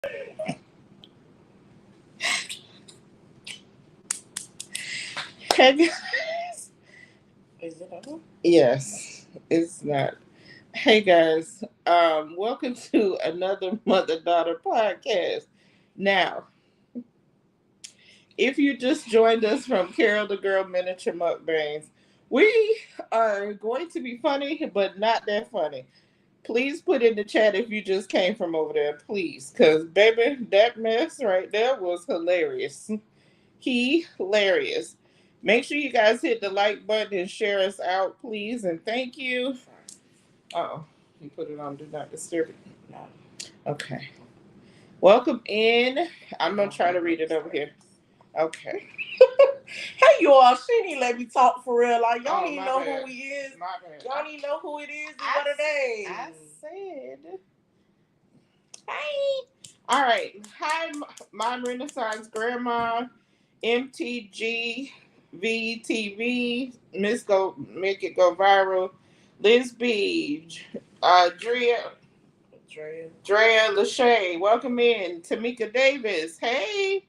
Hey guys. Is it over? Yes, it's not. Hey guys, welcome to another mother-daughter podcast. Now, if you just joined us from Carol the Girl Miniature Mukbangs, we are going to be funny, but not that funny. Please put in the chat if you just came from over there, please. Because, baby, that mess right there was hilarious. Hilarious. Make sure you guys hit the like button and share us out, please. And thank you. Oh, you put it on Do Not Disturb it. No. Okay. Welcome in. I'm going to try to read it over here. Okay. Hey, y'all. She didn't let me talk for real. Like, y'all don't even know bad. who he is. My bad. Y'all don't even know who it is. What are they? I said. Hey. All right. Hi, Mom Renaissance Grandma, MTG, VTV, Miss Go Make It Go Viral, Liz B, Drea Lachey, welcome in. Tamika Davis, hey.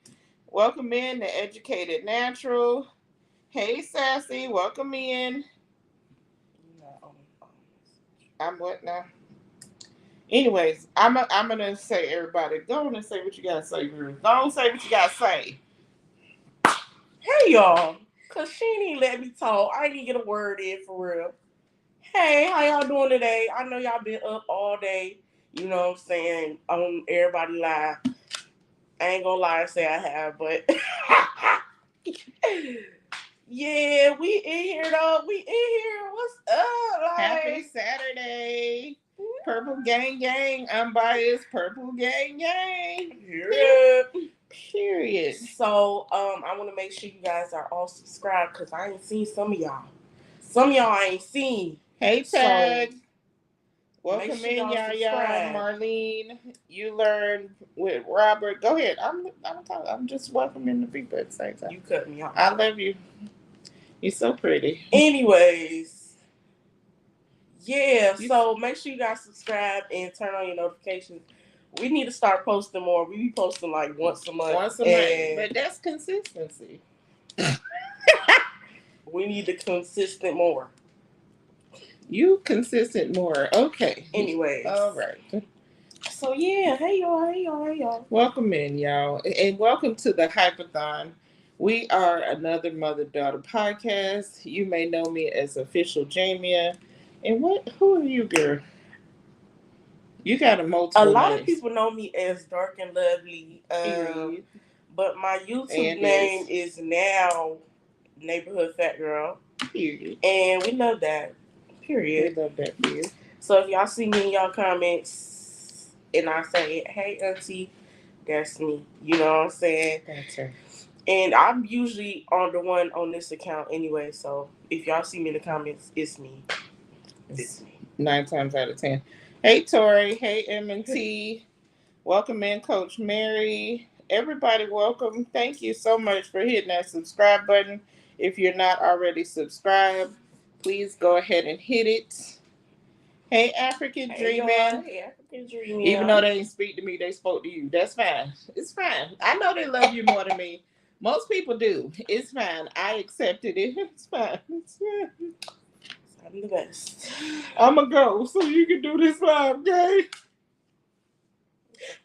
Welcome in. The Educated Natural, hey Sassy, welcome in. I'm what now? Anyways, I'm gonna say everybody, go on and say what you gotta say, girl. Go on and say what you gotta say. Hey, y'all. Because she didn't let me talk. I didn't get a word in for real. Hey, how y'all doing today? I know y'all been up all day. You know what I'm saying? On Everybody Live. I ain't gonna lie and say I have, but yeah, we in here though. We in here. What's up? Like, Happy Saturday. Purple Gang Gang. Unbiased Purple Gang Gang. Period. So, I want to make sure you guys are all subscribed because I ain't seen some of y'all. Some of y'all I ain't seen. Hey, Tag. So, welcome sure in, y'all y'all. Marlene, you learned with Robert. Go ahead. I'm just welcoming the people at the same time. You cut me off. I love you. You're so pretty. Anyways, yeah. So make sure you guys subscribe and turn on your notifications. We need to start posting more. We be posting like once a month. But that's consistency. We need the consistent more. You consistent more. Okay. Anyways. All right. So yeah, hey y'all. Welcome in, y'all. And welcome to the Hype-a-thon. We are another mother-daughter podcast. You may know me as Official Jamia. And who are you, girl? You got a multiple A lot names. of people know me as Dark and Lovely. But my YouTube name is now Neighborhood Fat Girl. Period. And we love that. Period. We love that, period. So if y'all see me in y'all comments and I say, hey auntie, that's me. You know what I'm saying? That's her. And I'm usually on the one on this account anyway. So if y'all see me in the comments, it's me. It's me. 9 times out of 10. Hey Tori. Hey M&T. Welcome in, Coach Mary. Everybody, welcome. Thank you so much for hitting that subscribe button. If you're not already subscribed, please go ahead and hit it. Hey, African Dreaming. Hey, African Dreaming. Even though they didn't speak to me, they spoke to you. That's fine. It's fine. I know they love you more than me. Most people do. It's fine. I accepted it. It's fine. It's fine. I'm the best. I'm going to go so you can do this live, okay?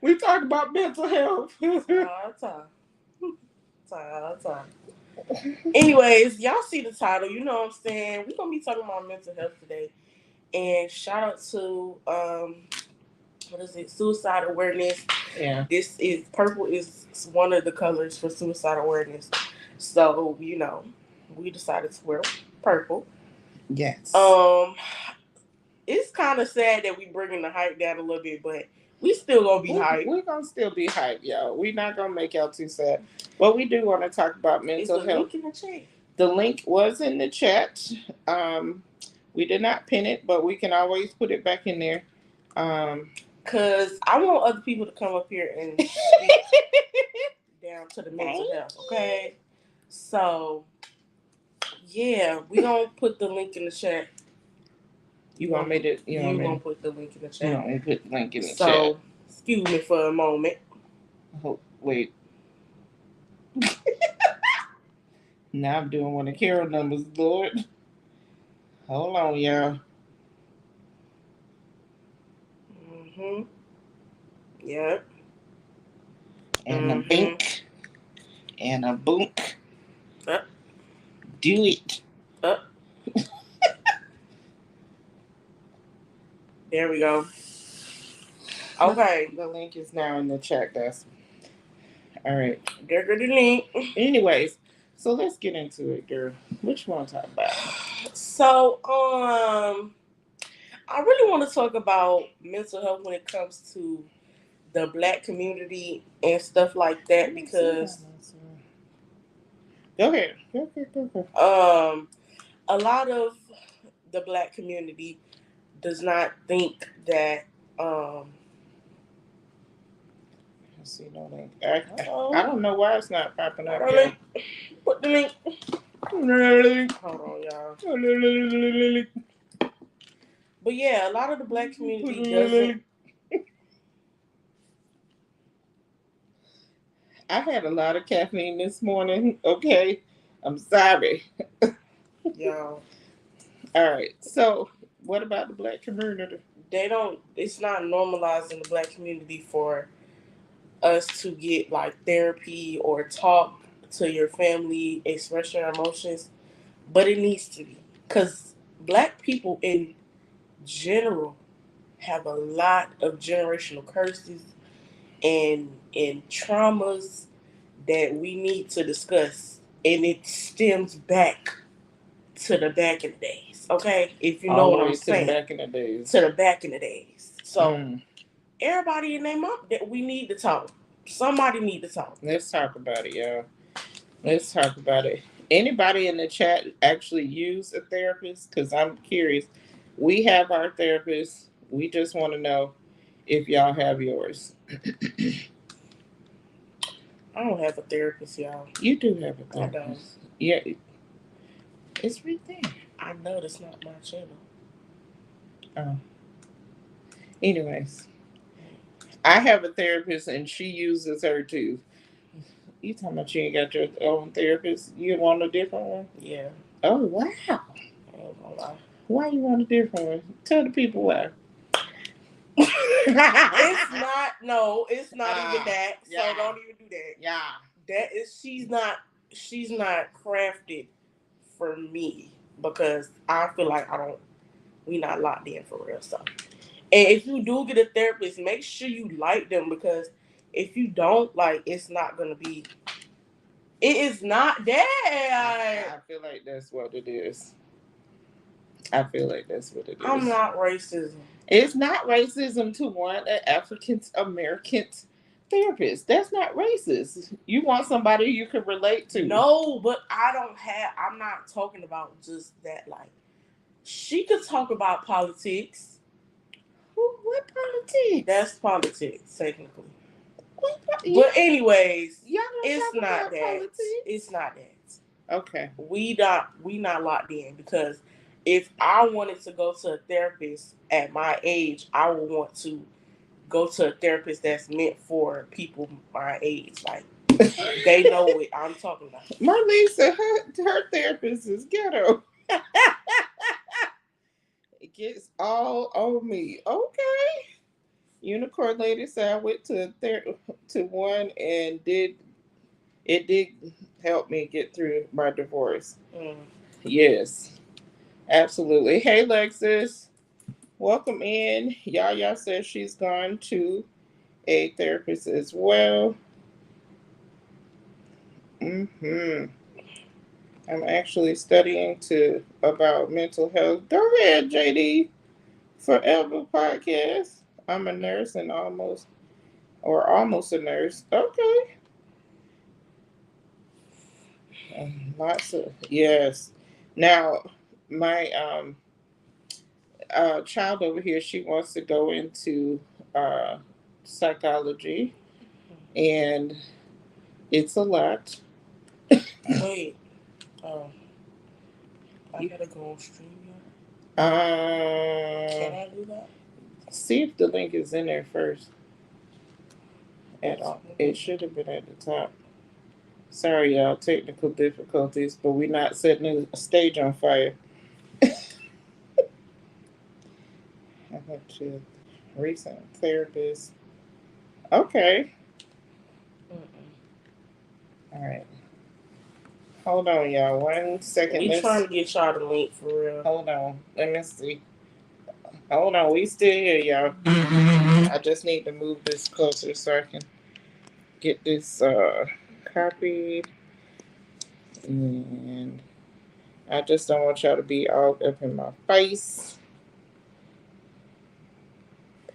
We talk about mental health. All time. Anyways, y'all see the title. You know what I'm saying? We're going to be talking about mental health today. And shout out to, suicide awareness. Yeah. Purple is one of the colors for suicide awareness. So, we decided to wear purple. Yes. It's kind of sad that we bringing the hype down a little bit, but we still gonna be hype. We're gonna still be hype, y'all. We're not gonna make y'all too sad. But we do want to talk about mental health. Link in the chat. The link was in the chat. We did not pin it, but we can always put it back in there. Cause I want other people to come up here and speak down to the mental health. Okay. So yeah, we gonna put the link in the chat. You gonna put the link in the chat. So, excuse me for a moment. Oh, wait. Now I'm doing one of Carol numbers, Lord. Hold on, y'all. Mm-hmm. Yep. And a Mm-hmm. bink and a boonk. Up. Do it. Up. There we go. Okay. The link is now in the chat, guys. All right. There go the link. Anyways, so let's get into it, girl. What you want to talk about? So, I really want to talk about mental health when it comes to the Black community and stuff like that because Go ahead. Go. a lot of the Black community does not think that Let's see, no link. I don't know why it's not popping up. Put the link. Hold on, y'all. But yeah, a lot of the Black community doesn't. I had a lot of caffeine this morning. Okay, I'm sorry. Y'all. All right. So, what about the Black community? It's not normalized in the Black community for us to get like therapy or talk to your family, express your emotions, but it needs to be. Because Black people in general have a lot of generational curses and traumas that we need to discuss. And it stems back to the back in the days. Okay? If you know what I'm saying. To the back in the days. To the back in the days. So everybody in their mouth that we need to talk. Somebody need to talk. Let's talk about it, y'all. Let's talk about it. Anybody in the chat actually use a therapist? Because I'm curious. We have our therapists. We just want to know if y'all have yours. I don't have a therapist, y'all. You do have a therapist. I don't. Yeah. It's right there. I know that's not my channel. Oh. Anyways. I have a therapist and she uses her too. You talking about you ain't got your own therapist? You want a different one? Yeah. Oh, wow. I ain't gonna lie. Why you want a different one? Tell the people why. It's not even that. Yeah. So don't even do that. Yeah. That is she's not crafted for me because I feel like we not locked in for real. So and if you do get a therapist, make sure you like them because if you don't, like it's not gonna be it is not that. I feel like that's what it is. I feel like that's what it is. I'm not racism. It's not racism to want an African American therapist. That's not racist. You want somebody you can relate to. No, but I'm not talking about just that. Like, she could talk about politics. What politics? That's politics, technically. But anyways, it's not that. Politics? It's not that. Okay. We not locked in because if I wanted to go to a therapist at my age, I would want to go to a therapist that's meant for people my age. Like they know what I'm talking about. Marlene said her therapist is ghetto. It gets all on me. Okay. Unicorn lady said I went to one and it did help me get through my divorce. Yes, absolutely. Hey Lexus, welcome in. Yaya says she's gone to a therapist as well. I'm actually studying about mental health. Go ahead, JD. Forever podcast. I'm a nurse and almost a nurse. Okay. Lots of yes. Now, my child over here, she wants to go into psychology, and it's a lot. Wait, I gotta go on stream. Can I do that? See if the link is in there first. at all. It should have been at the top. Sorry, y'all, technical difficulties, but we're not setting the stage on fire. I have to recent therapist. Okay. All right. Hold on, y'all. 1 second. We trying to get y'all the link for real. Hold on. Let me see. Hold on. We still here, y'all. I just need to move this closer so I can get this copied. And I just don't want y'all to be all up in my face.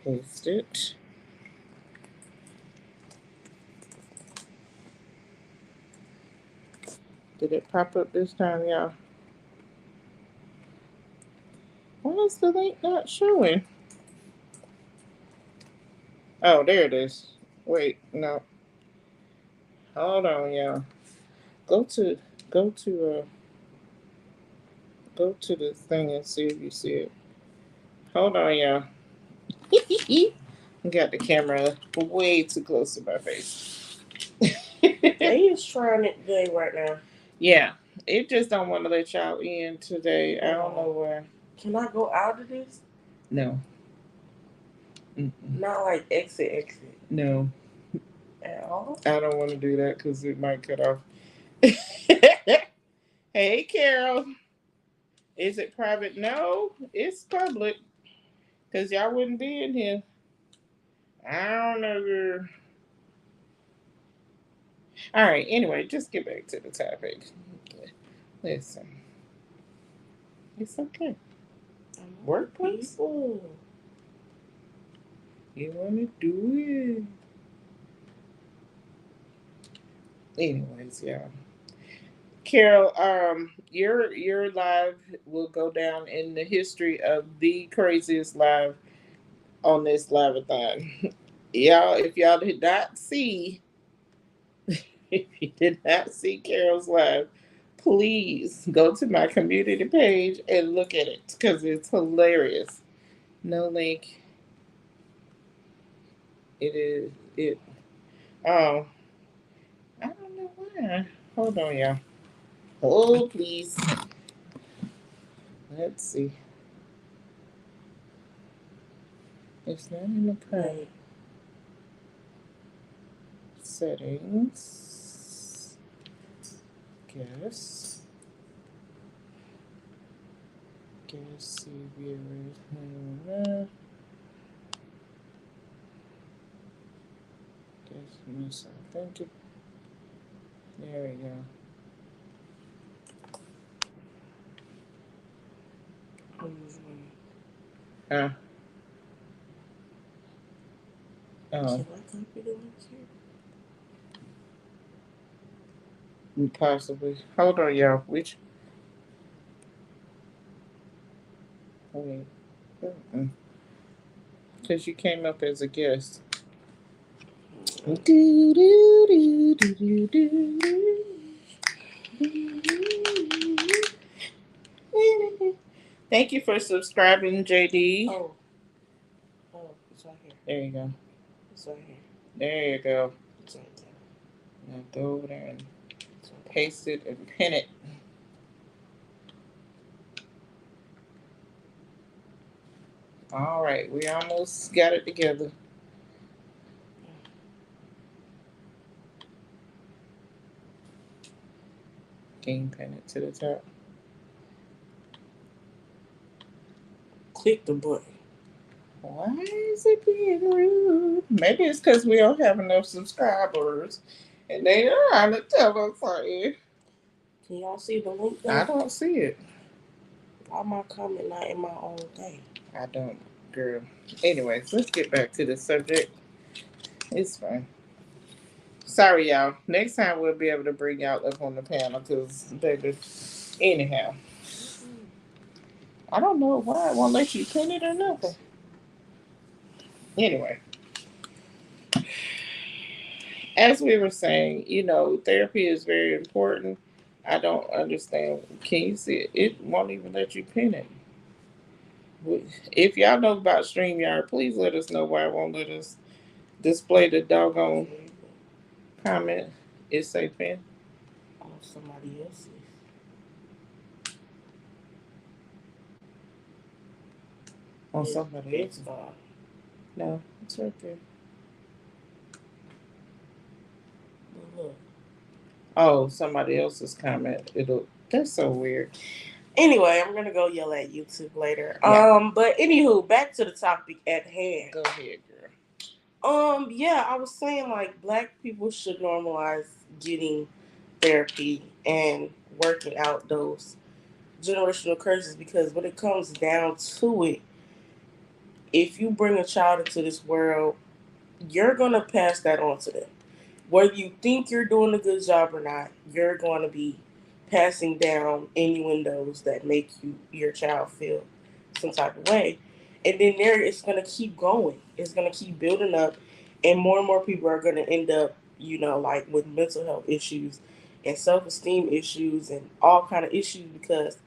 Paste it. Did it pop up this time, y'all? Why is the link not showing? Oh, there it is. Wait, no. Hold on, y'all. Go to the thing and see if you see it. Hold on, y'all. Got the camera way too close to my face. They is trying it today right now. Yeah, it just don't want to let y'all in today. I don't know why. Can I go out of this? No. Not like exit. No. At all? I don't want to do that because it might cut off. Hey, Carol. Is it private? No, it's public. Because y'all wouldn't be in here. I don't know, girl. All right, anyway, just get back to the topic. Listen. It's okay. Workplace? People. You want to do it. Anyways, y'all. Carol, your live will go down in the history of the craziest live on this live-a-thon. Y'all, if y'all did not see, if you did not see Carol's live, please go to my community page and look at it because it's hilarious. No link. It is it. Oh, I don't know why. Hold on, y'all. Oh, please. Let's see. It's not in the private settings. Guess see viewers. Guess miss authentic. There we go. Oh. Can I copy the link here? Possibly. Hold on, y'all. Which? Wait. Because you came up as a guest. Thank you for subscribing, JD. Oh, it's right here. There you go. It's right here. There you go. It's right there. Now go over there and paste it and pin it. All right, we almost got it together. Can you pin it to the top? Click the button. Why is it being rude? Maybe it's because we don't have enough subscribers. And they are trying to tell us something. Can y'all see the link there? I don't see it. Why my comment not in my own thing? I don't, girl. Anyways, let's get back to the subject. It's fine. Sorry, y'all. Next time we'll be able to bring y'all up on the panel because, baby, anyhow. I don't know why it won't let you pin it or nothing. Anyway. As we were saying, therapy is very important. I don't understand. Can you see it? It won't even let you pin it. If y'all know about StreamYard, please let us know why it won't let us display the doggone comment. It say pen on somebody else's. on somebody It's else. No, it's right there. Look. Oh, somebody else's comment. It'll. That's so weird. Anyway, I'm gonna go yell at YouTube later. Yeah. But anywho, back to the topic at hand. Go ahead, girl. Yeah, I was saying like black people should normalize getting therapy and working out those generational curses, because when it comes down to it, if you bring a child into this world, you're gonna pass that on to them. Whether you think you're doing a good job or not, you're going to be passing down innuendos that make your child feel some type of way. And then it's going to keep going. It's going to keep building up. And more people are going to end up, like with mental health issues and self-esteem issues and all kind of issues, because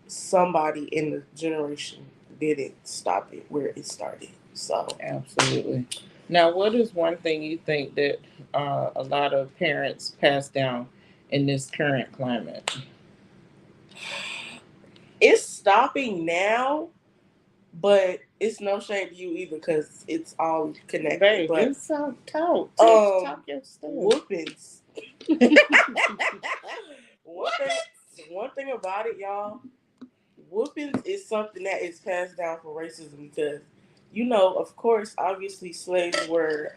somebody in the generation didn't stop it where it started. So absolutely. Now, what is one thing you think that a lot of parents pass down in this current climate? it's stopping now, but it's no shame to you either, because it's all connected. Babe, but it's talk your stuff. Whoopings. one thing about it, y'all, whoopings is something that is passed down for racism, because of course, obviously slaves were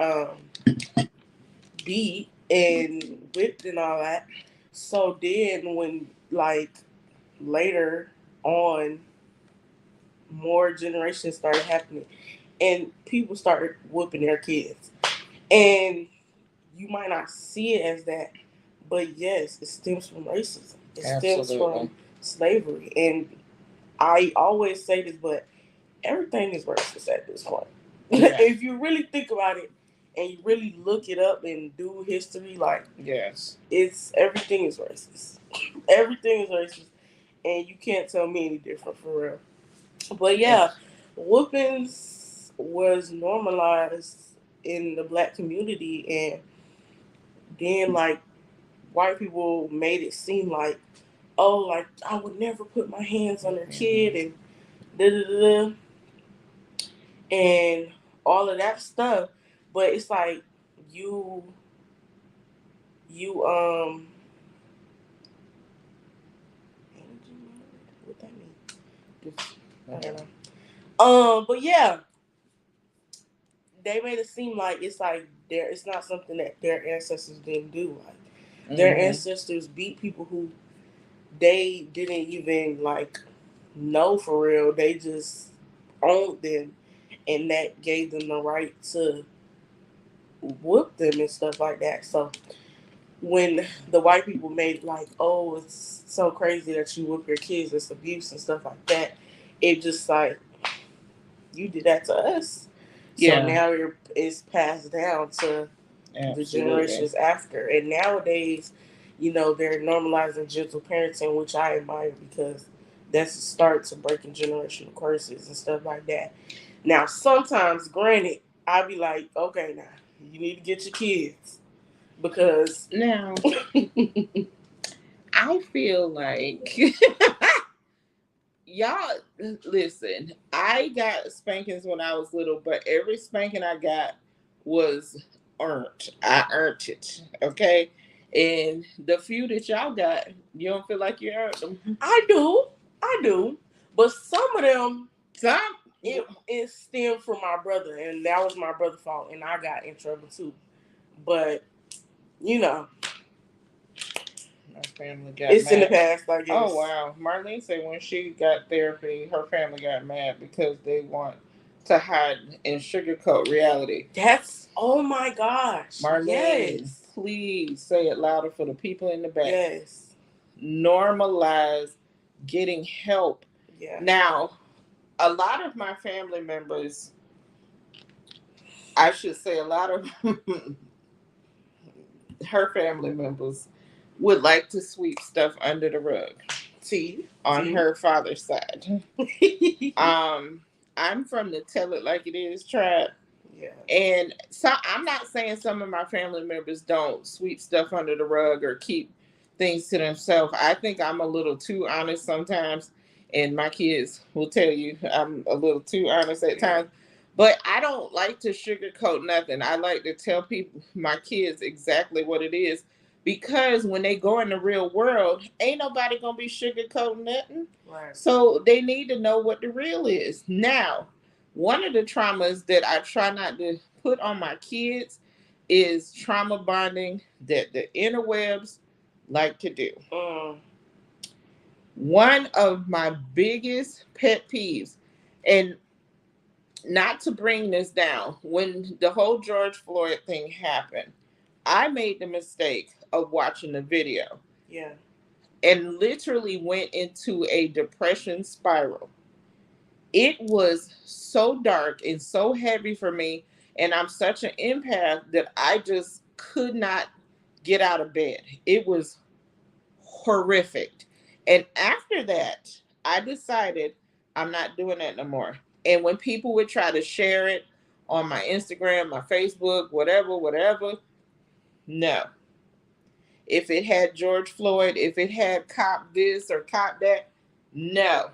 beat and whipped and all that. So then when like later on more generations started happening and people started whooping their kids. And you might not see it as that, but yes, it stems from racism. It stems from slavery. And I always say this, but everything is racist at this point. Yeah. If you really think about it and you really look it up and do history, like, yes, it's everything is racist. Everything is racist. And you can't tell me any different, for real. But yeah, whoopings was normalized in the black community, and then like white people made it seem like, oh, like I would never put my hands on their kid and da da da and all of that stuff. But it's like you what that mean? I don't know. But yeah, they made it seem like it's not something that their ancestors didn't do. Like their ancestors beat people who they didn't even like know for real. They just owned them, and that gave them the right to whoop them and stuff like that. So when the white people made like, oh, it's so crazy that you whoop your kids, it's abuse and stuff like that, it just like, you did that to us. Yeah. So now it's passed down to the generations after. And nowadays, they're normalizing gentle parenting, which I admire, because that's the start to breaking generational curses and stuff like that. Now, sometimes, granted, I'll be like, okay, now, you need to get your kids. Because now, I feel like y'all listen. I got spankings when I was little, but every spanking I got was earned. I earned it. Okay, and the few that y'all got, you don't feel like you earned them. I do, but some of them, it stemmed from my brother, and that was my brother's fault, and I got in trouble too. But my family got it's mad. in the past, I guess. Oh wow, Marlene said when she got therapy, her family got mad because they want to hide and sugarcoat reality. Oh my gosh, Marlene, yes. Please say it louder for the people in the back. Yes. Normalize getting help. Yeah. Now, a lot of my family members, I should say a lot of her family members would like to sweep stuff under the rug. On her father's side. I'm from the tell it like it is tribe. Yeah. And so I'm not saying some of my family members don't sweep stuff under the rug or keep things to themselves. I think I'm a little too honest sometimes, and my kids will tell you I'm a little too honest at times. But I don't like to sugarcoat nothing. I like to tell people, my kids, exactly what it is. Because when they go in the real world, ain't nobody gonna be sugarcoating nothing. Right. So they need to know what the real is. Now, one of the traumas that I try not to put on my kids is trauma bonding that the interwebs like to do. One of my biggest pet peeves, and not to bring this down, when the whole George Floyd thing happened, I made the mistake of watching the video. Yeah. And literally went into a depression spiral. It was so dark and so heavy for me, and I'm such an empath that I just could not get out of bed. It was horrific. And after that, I decided I'm not doing that no more. And when people would try to share it on my Instagram, my Facebook, whatever, no. If it had George Floyd, if it had cop this or cop that, no.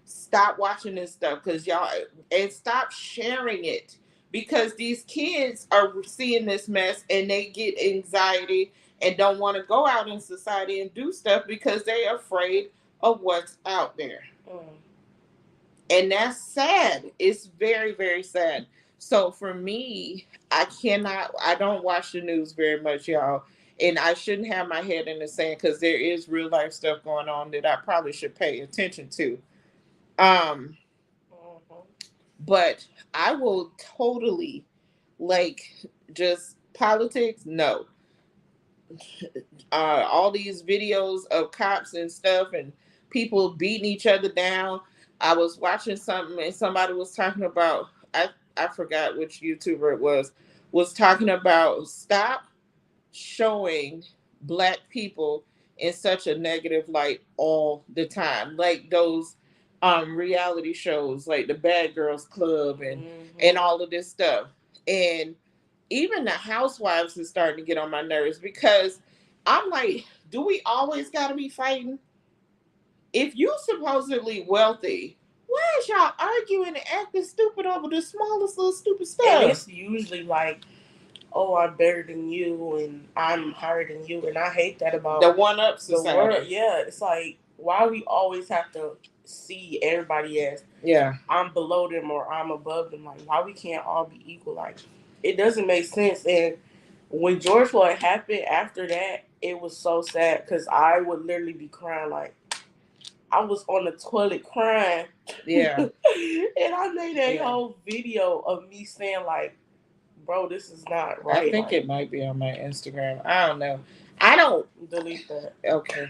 Stop watching this stuff because y'all, and stop sharing it, because these kids are seeing this mess and they get anxiety and don't want to go out in society and do stuff because they're afraid of what's out there. And that's sad. It's very, very sad. So for me, I don't watch the news very much, y'all. And I shouldn't have my head in the sand because there is real life stuff going on that I probably should pay attention to. But I will totally, like, just politics, no. All these videos of cops and stuff and people beating each other down. I was watching something and somebody was talking about, I forgot which YouTuber it was talking about stop showing Black people in such a negative light all the time. Like those reality shows like the Bad Girls Club and all of this stuff. And even the housewives is starting to get on my nerves because I'm like, do we always gotta be fighting? If you supposedly wealthy, why is y'all arguing and acting stupid over the smallest little stupid stuff? And it's usually like, oh, I'm better than you and I'm higher than you, and I hate that about the one-up society. The world. Yeah, it's like, why we always have to see everybody as, yeah, I'm below them or I'm above them. Like, why we can't all be equal? Like, it doesn't make sense. And when George Floyd happened, after that, it was so sad because I would literally be crying. Like, I was on the toilet crying. Yeah. And I made a whole video of me saying, like, bro, this is not right. I think like, it might be on my Instagram. I don't know. I don't delete that. Okay.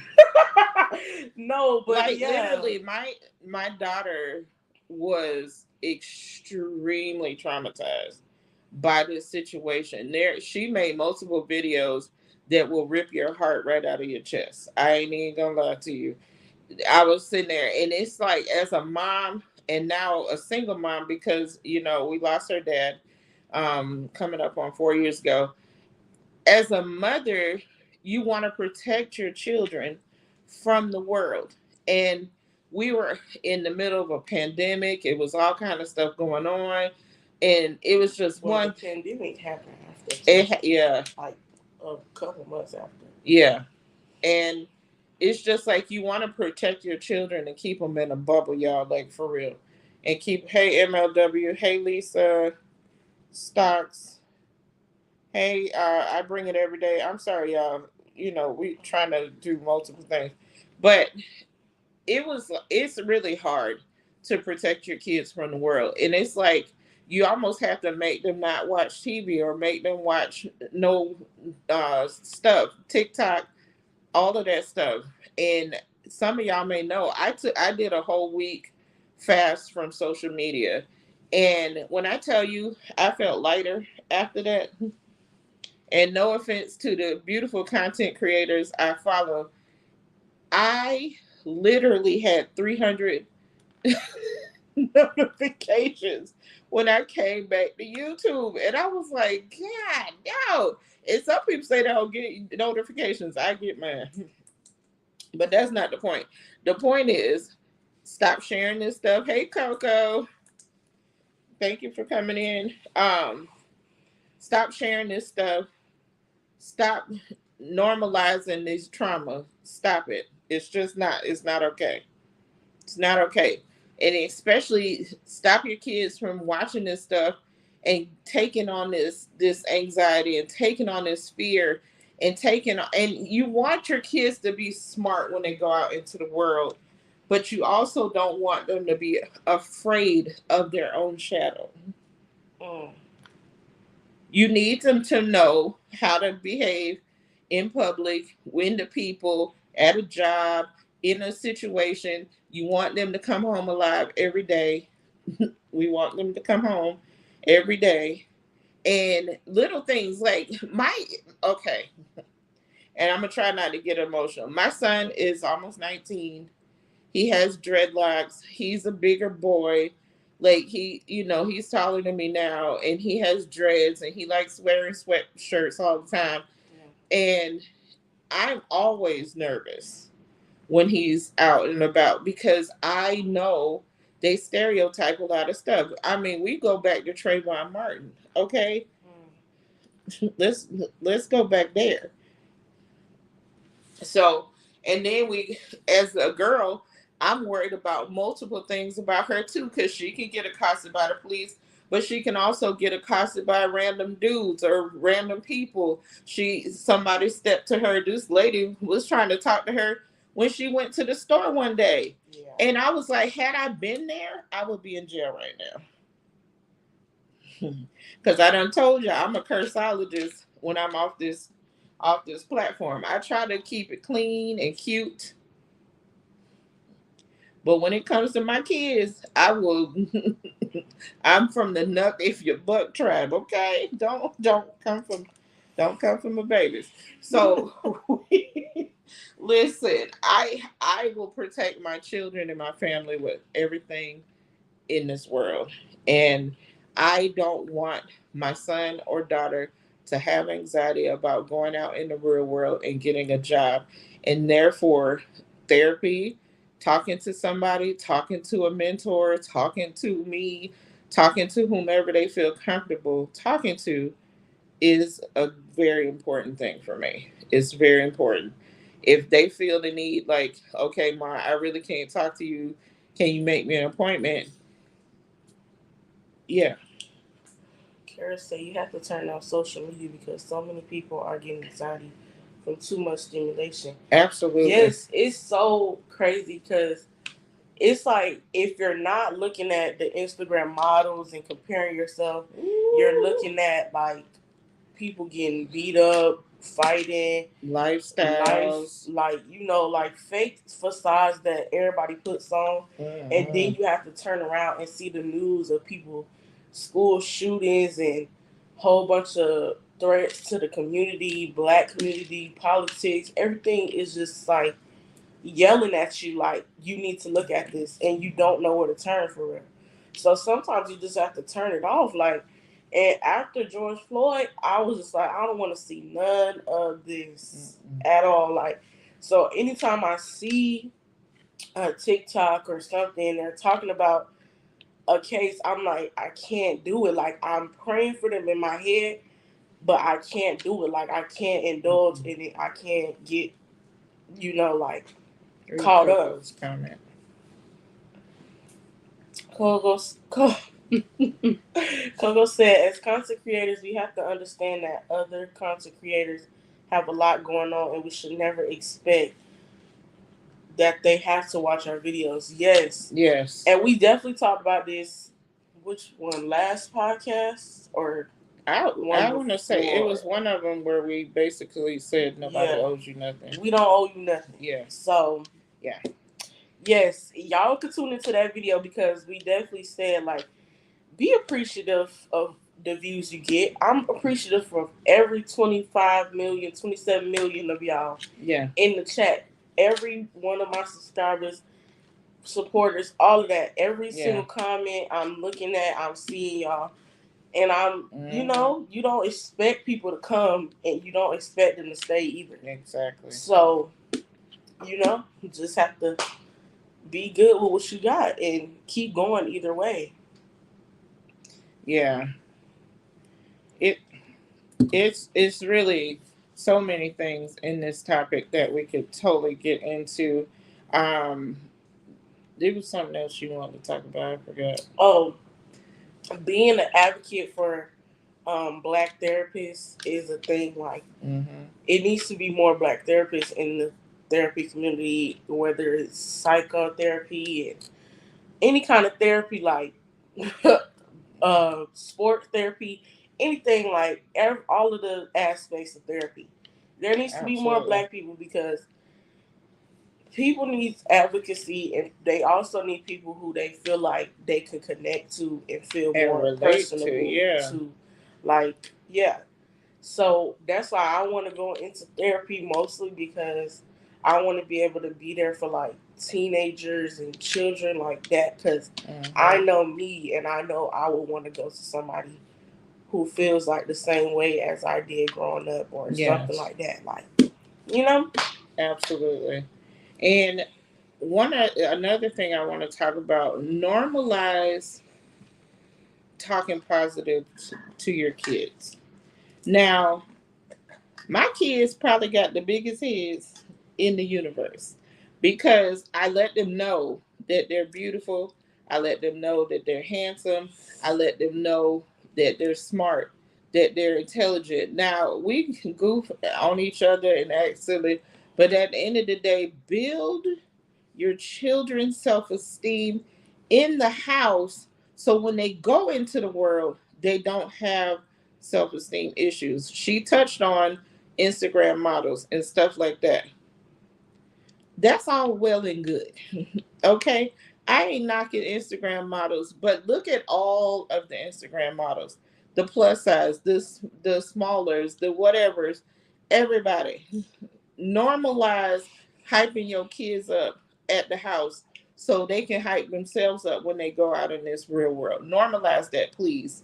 No, but like literally, my daughter was extremely traumatized by this situation. She made multiple videos that will rip your heart right out of your chest. I ain't even gonna lie to you. I was sitting there, and it's like, as a mom, and now a single mom, because we lost her dad coming up on 4 years ago. As a mother, you want to protect your children from the world. And we were in the middle of a pandemic. It was all kind of stuff going on. And it was just the pandemic happened after. Like a couple months after. Yeah. And it's just like, you want to protect your children and keep them in a bubble, y'all, like, for real. And keep, hey, MLW, hey, Lisa Stocks. Hey, I bring it every day. I'm sorry, y'all. We trying to do multiple things. But it's really hard to protect your kids from the world. And it's like, you almost have to make them not watch TV or make them watch no stuff, TikTok, all of that stuff. And some of y'all may know, I did a whole week fast from social media. And when I tell you, I felt lighter after that. And no offense to the beautiful content creators I follow, I literally had 300 notifications when I came back to YouTube. And I was like, God, no. And some people say they don't get notifications. I get mine. But that's not the point. The point is, stop sharing this stuff. Hey, Coco. Thank you for coming in. Stop sharing this stuff. Stop normalizing this trauma. Stop it. It's just not. It's not okay. It's not okay. And especially stop your kids from watching this stuff and taking on this anxiety and taking on this fear and taking and you want your kids to be smart when they go out into the world, but you also don't want them to be afraid of their own shadow. Mm. You need them to know how to behave in public, when the people, at a job, in a situation. You want them to come home alive every day. We want them to come home every day. And little things like okay, and I'm going to try not to get emotional. My son is almost 19. He has dreadlocks. He's a bigger boy. Like he's taller than me now, and he has dreads, and he likes wearing sweatshirts all the time. Yeah. And I'm always nervous when he's out and about because I know they stereotype a lot of stuff. I mean, we go back to Trayvon Martin, okay? Let's go back there. So, and then as a girl, I'm worried about multiple things about her too, because she can get accosted by the police, but she can also get accosted by random dudes or random people. Somebody stepped to her. This lady was trying to talk to her when she went to the store one day. Yeah. And I was like, had I been there, I would be in jail right now. Because I done told you I'm a cursologist when I'm off this platform. I try to keep it clean and cute. But when it comes to my kids, I will I'm from the nuck if your buck tribe, okay? Don't come from my babies. So listen, I will protect my children and my family with everything in this world. And I don't want my son or daughter to have anxiety about going out in the real world and getting a job. And therefore, therapy, talking to somebody, talking to a mentor, talking to me, talking to whomever they feel comfortable talking to is a very important thing for me. It's very important. If they feel the need, like, okay, Ma, I really can't talk to you. Can you make me an appointment? Yeah. Kara said you have to turn off social media because so many people are getting anxiety from too much stimulation. Absolutely. Yes, it's so crazy because it's like if you're not looking at the Instagram models and comparing yourself, you're looking at like people getting beat up, fighting, lifestyles, like fake facades that everybody puts on, and then you have to turn around and see the news of people, school shootings, and whole bunch of threats to the community, black community, politics. Everything is just like yelling at you, like you need to look at this, and you don't know where to turn for real. So sometimes you just have to turn it off, like. And after George Floyd, I was just like, I don't want to see none of this at all. Like, so anytime I see a TikTok or something, they're talking about a case, I'm like, I can't do it. Like, I'm praying for them in my head, but I can't do it. Like, I can't indulge in it. I can't get, like, caught up. Comment. Coco said, as content creators, we have to understand that other content creators have a lot going on, and we should never expect that they have to watch our videos. Yes. And we definitely talked about this, which one, last podcast? Or I want to say it was one of them where we basically said nobody owes you nothing. We don't owe you nothing. Yeah. So, yeah. Yes, y'all can tune into that video because we definitely said, like, be appreciative of the views you get. I'm appreciative for every 25 million, 27 million of y'all in the chat. Every one of my subscribers, supporters, all of that. Every Yeah. single comment I'm looking at, I'm seeing y'all. And you Mm-hmm. know, you don't expect people to come and you don't expect them to stay either. Exactly. So, you know, you just have to be good with what you got and keep going either way. Yeah. It it's really so many things in this topic that we could totally get into. Um, there was something else you wanted to talk about. I forgot. Oh, being an advocate for black therapists is a thing. Like, Mm-hmm. it needs to be more black therapists in the therapy community, whether it's psychotherapy and any kind of therapy, like sport therapy, anything like all of the aspects of therapy. There needs to be more Absolutely. black people because people need advocacy and they also need people who they feel like they can connect to and feel And more relate to, personable yeah. to. Like, yeah. So that's why I want to go into therapy mostly because I want to be able to be there for like teenagers and children like that because I Mm-hmm. know me and I know I would want to go to somebody who feels like the same way as I did growing up or something Yes. like that. Like, you know? Absolutely. And another thing I want to talk about: normalize talking positive to your kids. Now, my kids probably got the biggest heads in the universe because I let them know that they're beautiful. I let them know that they're handsome. I let them know that they're smart, that they're intelligent. Now, we can goof on each other and act silly, but at the end of the day, build your children's self esteem in the house so when they go into the world, they don't have self esteem issues. She touched on Instagram models and stuff like that. That's all well and good. Okay? I ain't knocking Instagram models, but look at all of the Instagram models. The plus size, the smallers, the whatevers, everybody normalize hyping your kids up at the house so they can hype themselves up when they go out in this real world. Normalize that, please.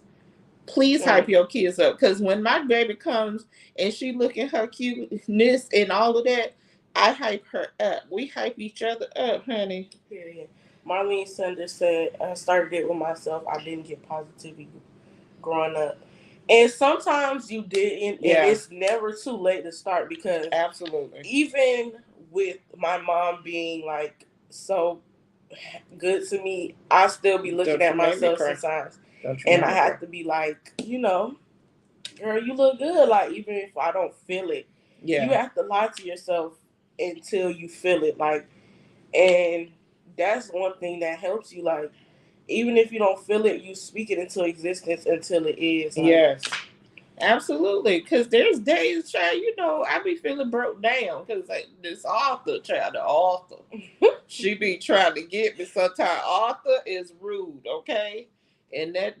Please hype Mm. your kids up. Because when my baby comes and she look at her cuteness and all of that, I hype her up. We hype each other up, honey. Period. Marlene Sanders said, I started it with myself. I didn't get positivity growing up. And sometimes you didn't, and Yeah, it's never too late to start because absolutely. even with my mom being like so good to me, I still be looking Don't at you make me myself cry. sometimes. Don't you And make I me cry. have to be like, you know, girl, you look good. Like, even if I don't feel it, you Yeah. have to lie to yourself until you feel it. Like, and that's one thing that helps you. Like, even if you don't feel it, you speak it into existence until it is. Like, Yes. Absolutely, because there's days, child, I be feeling broke down because like this author, child, the author, she be trying to get me. Sometimes author is rude, okay, and that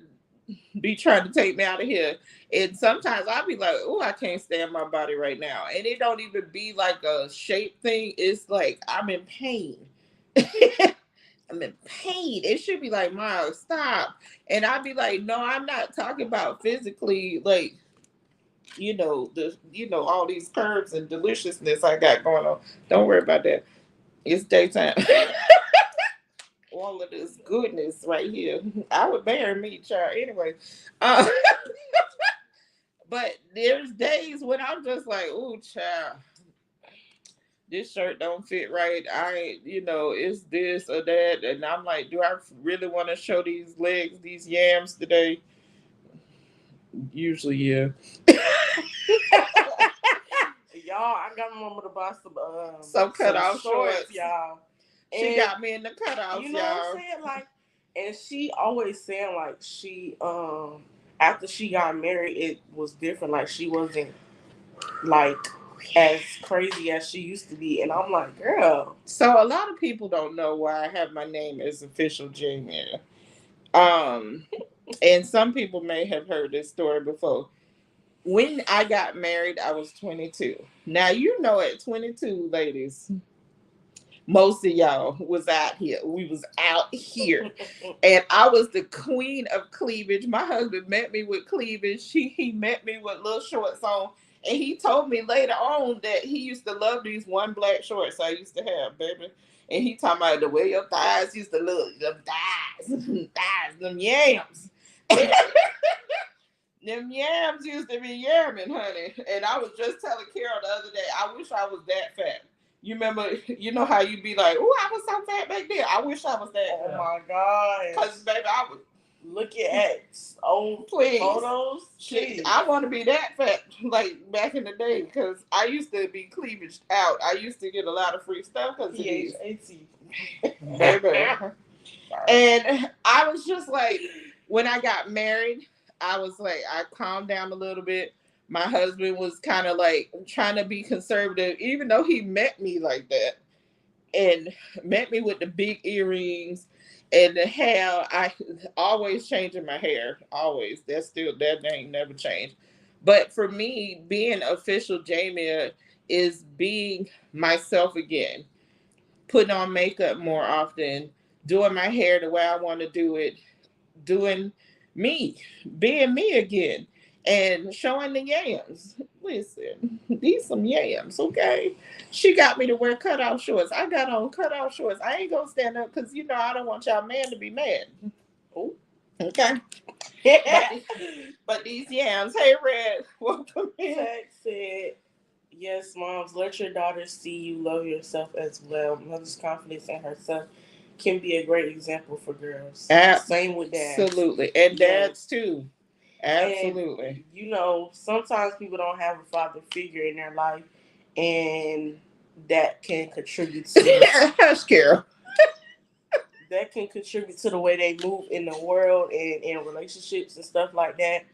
be trying to take me out of here. And sometimes I be like, oh, I can't stand my body right now, and it don't even be like a shape thing. It's like I'm in pain. I'm in pain. It should be like, Miles, stop. And I'd be like, no, I'm not talking about physically, like all these curves and deliciousness I got going on. Don't worry about that. It's daytime. All of this goodness right here. I would bury me, child. Anyway, uh, but there's days when I'm just like, oh, child, this shirt don't fit right. It's this or that, and I'm like, do I really want to show these legs, these yams today? Usually, yeah. y'all, I got my mama to buy Some cut some off shorts, shorts. y'all. She And got me in the cutoffs, you know what I'm y'all. saying? Like, and she always saying like she after she got married, it was different. Like, she wasn't like as crazy as she used to be. And I'm like, girl. So a lot of people don't know why I have my name as official Jamie. Um, and some people may have heard this story before. When I got married, I was 22. Now at 22, ladies, Most of y'all was out here. We was out here. And I was the queen of cleavage. My husband met me with cleavage. He met me with little shorts on. And he told me later on that he used to love these one black shorts I used to have, baby. And he talking about the way your thighs used to look. Them thighs. Thighs. Them yams. Them yams used to be yamming, honey. And I was just telling Carol the other day, I wish I was that fat. You remember, you know how you be like, oh, I was so fat back then. I wish I was that fat. Oh my God. Because, baby, I was looking at old photos. Shit, I want to be that fat like back in the day because I used to be cleavaged out. I used to get a lot of free stuff because of these. Baby. And I was just like, when I got married, I was like, I calmed down a little bit. My husband was kind of like trying to be conservative, even though he met me like that and met me with the big earrings and the hair. I always changing my hair, always. That ain't never changed. But for me, being official Jamie is being myself again, putting on makeup more often, doing my hair the way I want to do it, doing me, being me again, and showing the yams. Listen, these some yams, okay? She got me to wear cutout shorts. I got on cutout shorts. I ain't gonna stand up because you know I don't want y'all man to be mad. Oh, okay. but these yams. Hey, Red, welcome in. Text said, yes, moms, let your daughters see you love yourself as well. Mother's confidence in herself can be a great example for girls. Same with dads. Absolutely. And dads too. Absolutely. And, you know, sometimes people don't have a father figure in their life, and that can contribute to Hush, Carol. That can contribute to the way they move in the world and in relationships and stuff like that.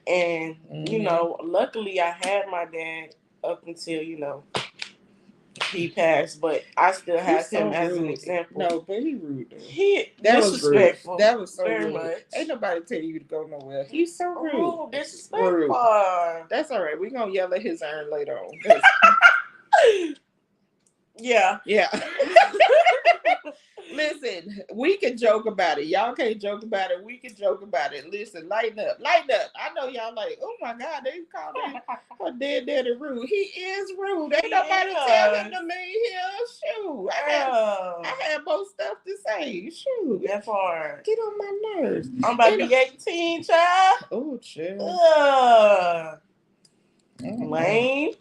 And, you know, luckily I had my dad up until, you know, he passed, but I still have him as an example. No, but he rude. That was disrespectful. That was so very rude. Much. Ain't nobody tell you to go nowhere. He's so rude. Oh, disrespectful. That's all right. We're going to yell at his iron later on. Yeah. Listen, we can joke about it. Y'all can't joke about it. We can joke about it. Listen, lighten up. Lighten up. I know y'all like, oh my God, they called him her dead daddy rude. He is rude. Ain't nobody tell him to leave here. Shoot. I had more stuff to say. Shoot. That's hard. Get on my nerves. I'm about to be 18, child. Oh, child. Lame.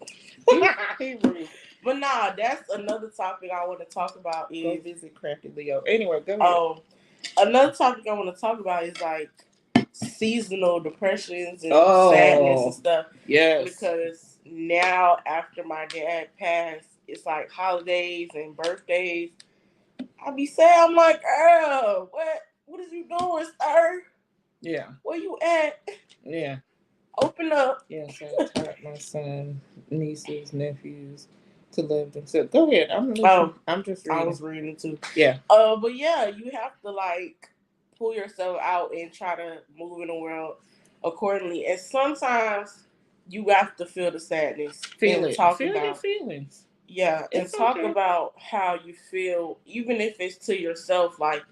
He rude. But nah, that's another topic I want to talk about. Is go visit Crafty Leo. Anyway, go ahead. Oh, another topic I want to talk about is like seasonal depressions and sadness and stuff. Yes. Because now after my dad passed, it's like holidays and birthdays. I be sad. I'm like, Earl, what is you doing, sir? Yeah. Where you at? Yeah. Open up. Yes, I taught my son, nieces, nephews to love themselves. Go ahead. I'm just reading. I was reading too. Yeah. But yeah, you have to like pull yourself out and try to move in the world accordingly. And sometimes you have to feel the sadness. Feel your feelings. Yeah, and talk about how you feel, even if it's to yourself. Like,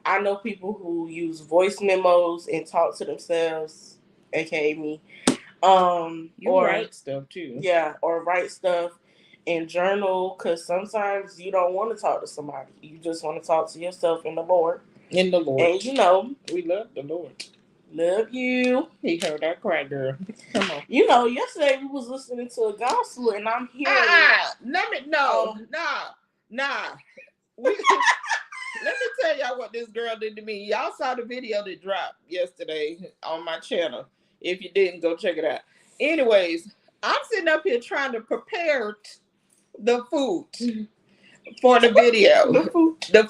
I know people who use voice memos and talk to themselves, aka me. Or write stuff too. Yeah, or write stuff and journal, because sometimes you don't want to talk to somebody. You just want to talk to yourself and the Lord. In the Lord. And you know, we love the Lord. Love you. He heard our cry, girl. Come on. You know, yesterday we was listening to a gospel and I'm hearing Nah. Let me tell y'all what this girl did to me. Y'all saw the video that dropped yesterday on my channel. If you didn't, go check it out. Anyways, I'm sitting up here trying to prepare the food for the video. the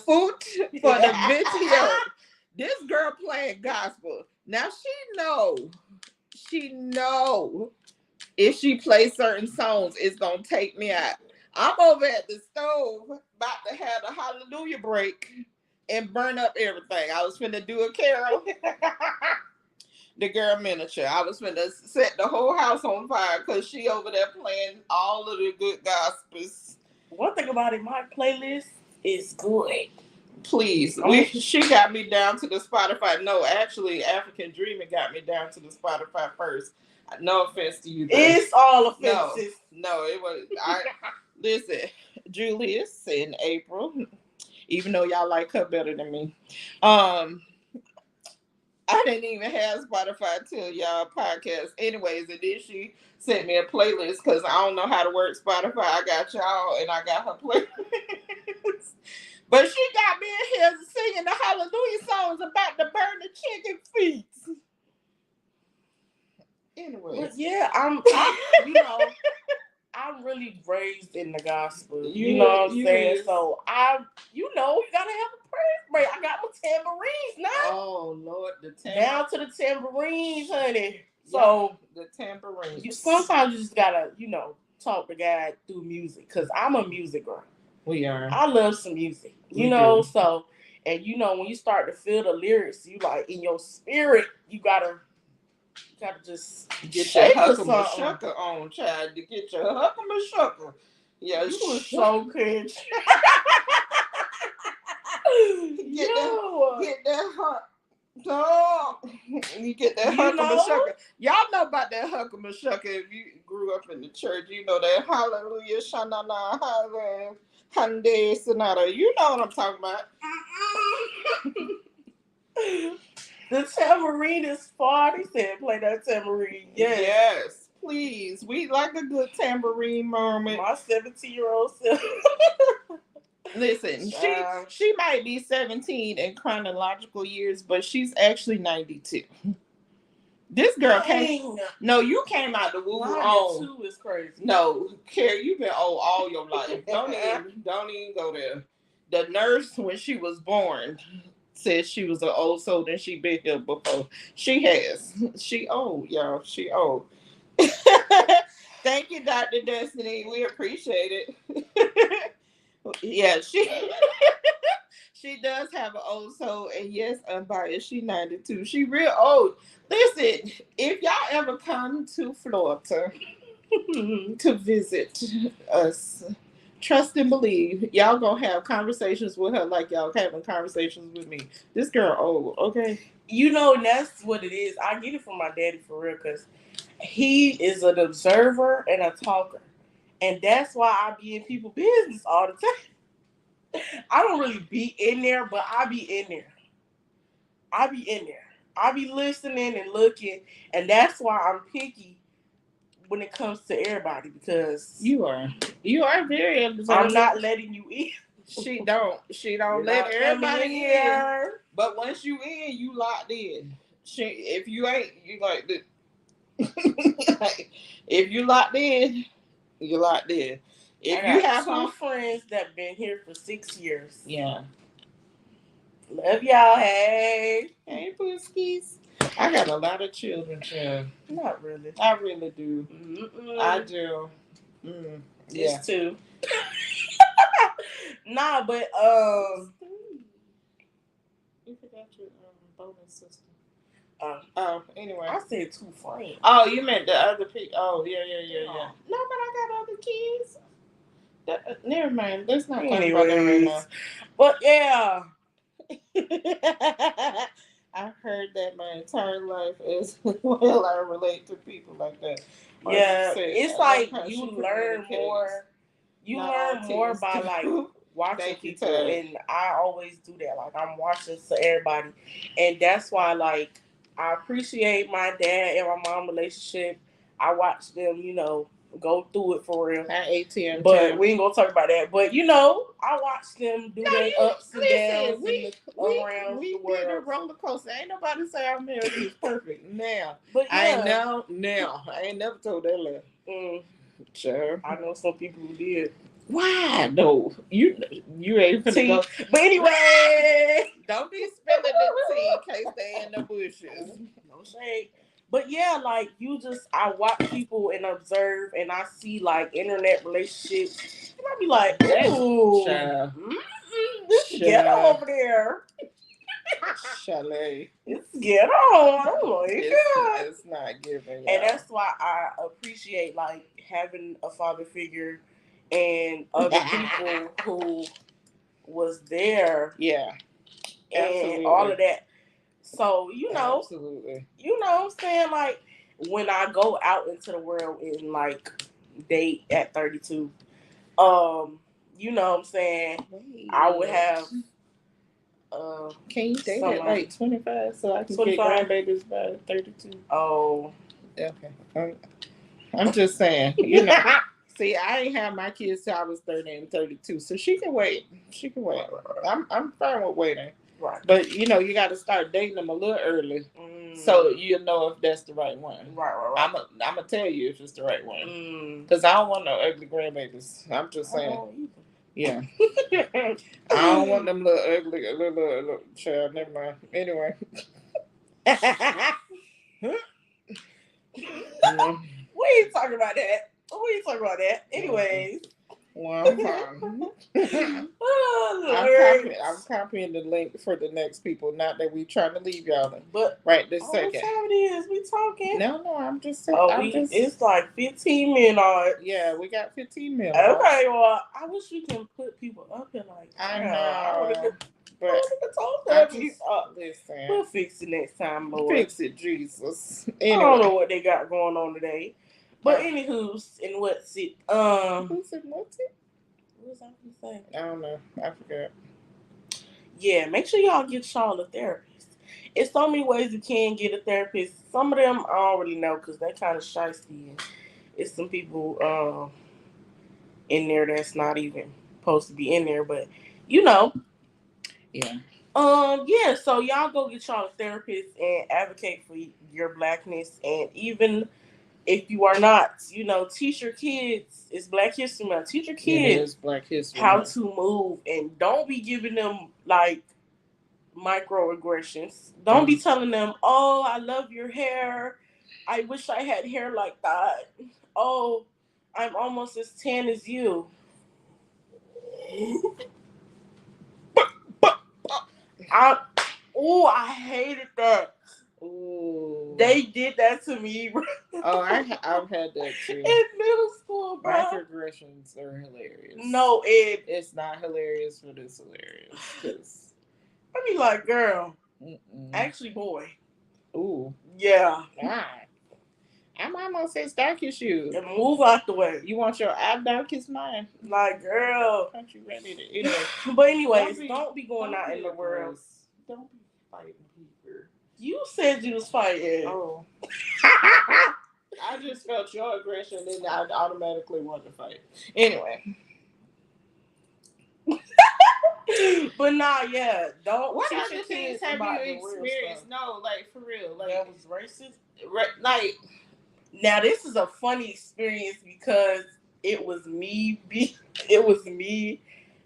food for the video. This girl playing gospel. Now she know if she plays certain songs, it's gonna take me out. I'm over at the stove about to have a hallelujah break and burn up everything. I was finna do a carol. The girl miniature. I was finna set the whole house on fire because she over there playing all of the good gospels. One thing about it, my playlist It's good. Please. She got me down to the Spotify. No, actually, African Dreaming got me down to the Spotify first. No offense to you, though. It's all offensive. No, it was. Listen, Julius and April, even though y'all like her better than me, I didn't even have Spotify till y'all podcast. Anyways, and then she sent me a playlist because I don't know how to work Spotify. I got y'all and I got her playlist. But she got me in here singing the Hallelujah songs about to burn the chicken feet. Anyways. But yeah, I'm I'm really raised in the gospel. You know what I'm saying? Is. So you gotta have a praise break. I got my tambourines now. Oh Lord, down to the tambourines, honey. So the tambourines. Sometimes you just gotta, talk to God through music, because I'm a music girl. We are. I love some music. You know, so and when you start to feel the lyrics, you like in your spirit, you gotta just get your huckama-shucker on, child. To get your huckama-shucker. Yeah, you was so good. Get that huck. Oh, you get that huckama-shucker. Y'all know about that huckama-shucker if you grew up in the church. You know that hallelujah, shanana, hallelujah, hande, sonata. You know what I'm talking about. The tambourine is far. They said play that tambourine. Yes, please. We like a good tambourine moment. My 17-year-old self. Listen, she might be 17 in chronological years, but she's actually 92. This girl came. No, you came out the womb old. 92 is crazy. No, Carrie, you've been old all your life. Don't even go there. The nurse, when she was born, said she was an old soul, and she been here before. She has. She old, y'all. She old. Thank you, Dr. Destiny. We appreciate it. Yeah, she does have an old soul, and yes, unbiased, she 92. She real old. Listen, if y'all ever come to Florida to visit us, trust and believe, y'all gonna have conversations with her like y'all having conversations with me. This girl old, okay? That's what it is. I get it from my daddy for real, because he is an observer and a talker. And that's why I be in people's business all the time. I don't really be in there, but I be in there. I be listening and looking, and that's why I'm picky when it comes to everybody, because you are very observant. I'm not letting you in. She don't let everybody in. But once you in, you locked in. If you ain't, you like the. If you locked in, you locked in. If you have two friends that been here for 6 years. Yeah. Love y'all. Hey Pooskies. I got a lot of children, child. Not really. I really do. I do. Yeah. Just two. Nah, but you forgot your bonus system. Anyway. I said two friends. Oh, you meant the other people. Oh, yeah. No, but I got other kids. Never mind. Let's not talk about that right now. But yeah. I've heard that my entire life as well. I relate to people like that. Yeah, it's like you learn more. You learn more by like watching people, and I always do that. Like I'm watching everybody, and that's why like I appreciate my dad and my mom relationship. I watch them, go through it for real. At 18, but we ain't gonna talk about that. But I watch them do their ups and downs around the world. The roller coaster. Ain't nobody say our marriage is perfect now. But yeah. I ain't never told that lie. Sure. I know some people who did. Why? No, you ain't finna go. But anyway, don't be spilling the tea in case they in the bushes. No shade. But yeah, like I watch people and observe, and I see like internet relationships, and I be like, ooh, this ghetto over there. Chalet. It's ghetto. Oh my God. It's not giving. And that's why I appreciate like having a father figure and other people who was there. Yeah. And Absolutely. all of that. So, Absolutely. You know what I'm saying? Like, when I go out into the world and, like, date at 32, you know what I'm saying? I would have... can you date at like 25 so I can 25? Get grandbabies by 32? Oh. Okay. I'm just saying, See, I ain't have my kids till I was 30 and 32, so she can wait. She can wait. I'm fine with waiting. Right. But, you got to start dating them a little early so you'll know if that's the right one. Right. I'm going to tell you if it's the right one. Because I don't want no ugly grandbabies. I'm just saying. Yeah. I don't want them little ugly, little child. Never mind. Anyway. We ain't talking about that. Anyways. Well, I'm copying the link for the next people. Not that we trying to leave y'all, but right this second. What time it is? We talking? No, I'm just saying. It's like 15 minutes. Yeah, we got 15 minutes. Okay, well, I wish we can put people up here like that. I know. Listen. We'll fix it next time, Lord. Fix it, Jesus. Anyway. I don't know what they got going on today. But anywho's and what's it? Who's it? What's it? What was I gonna say? I don't know. I forgot. Yeah, make sure y'all get y'all a therapist. It's so many ways you can get a therapist. Some of them I don't really know because they kind of shysty. It's some people in there that's not even supposed to be in there, but Yeah. Yeah, so y'all go get y'all a therapist and advocate for your blackness, and even if you are not, teach your kids. It's Black History Month. Teach your kids Black History how Month. to move, and don't be giving them like microaggressions. Don't be telling them, "Oh, I love your hair. I wish I had hair like that. Oh, I'm almost as tan as you." I hated that. Ooh. They did that to me. I've had that too. In middle school, bro. Microaggressions are hilarious. No, it's not hilarious, but it's hilarious. Cause I be like, girl, actually, boy. Ooh. Yeah. God. I'm almost as dark as you. And move out the way. You want your eye dark as mine? Like, girl. Aren't you ready to? Anyway. But anyways, don't be going out in the world. Don't be fighting people. You said you was fighting. Oh. I just felt your aggression and I automatically wanted to fight. Anyway. But nah, yeah. Don't. What other things have you experienced? No, like for real. Like that was racist? Like now this is a funny experience because it was me